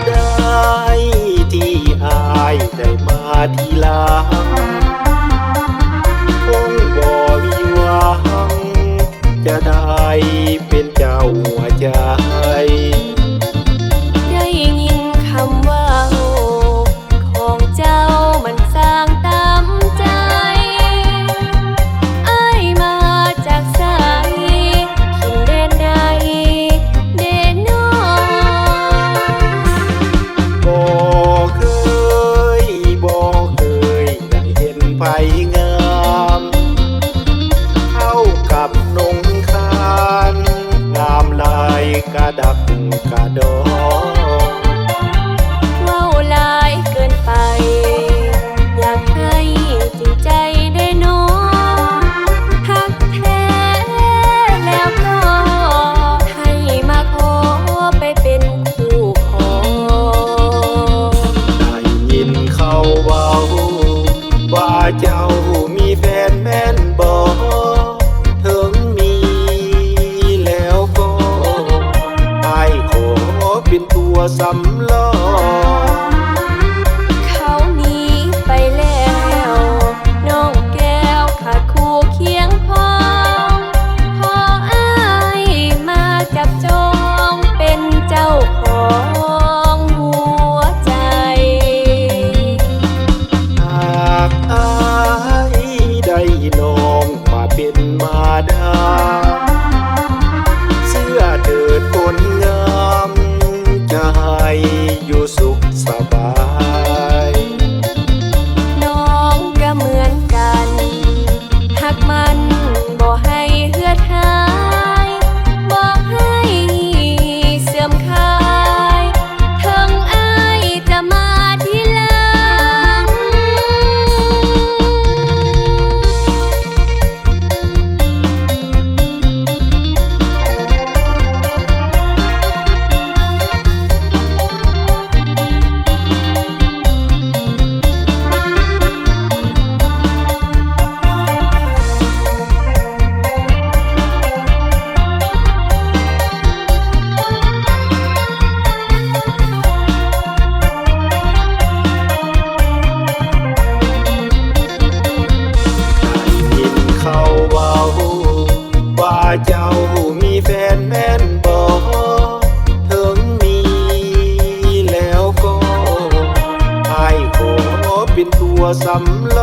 ได้ที่อายได้มาทีหลังคงบ่มีหวังจะได้เป็นเจ้าหัวใจได้ยินคำว่าของเจ้ามันสร้างตามใจอ้ายมาจากไสขินเด่นใดเด่นน้องบ่เคยได้เห็นไผงามเท่ากับนงคานงามลายกระดักกระดองเว้าหลายเกินไปอยากให้จริงใจได้น้องหักแท้แล้วก็ให้มาขอไปเป็นคู่ครองได้ยินเขาเว้าว่าเจ้ามีแฟนแม่นบ่ถึงมีแล้วก็อ้ายขอเป็นตัวสำรองเขาหนีไปแล้วน้องแก้วขาดคู่เคียงพ้องขออ้ายมาจับจองเป็นเจ้าของหัวใจหากอ้ายได้น้องมาเป็นมาดาเสื้อเถิดคนงามจะให้อยู่สุขสบายน้องก็เหมือนกันหักมันบ่ให้เหือดหายบ่ให้เสื่อมคลายถึงอ้ายจะมาทีหลังเขาเว้าว่าเจ้ามีแฟนแม่นบ่ถึงมีแล้วก็อ้ายขอเป็นตัวสำร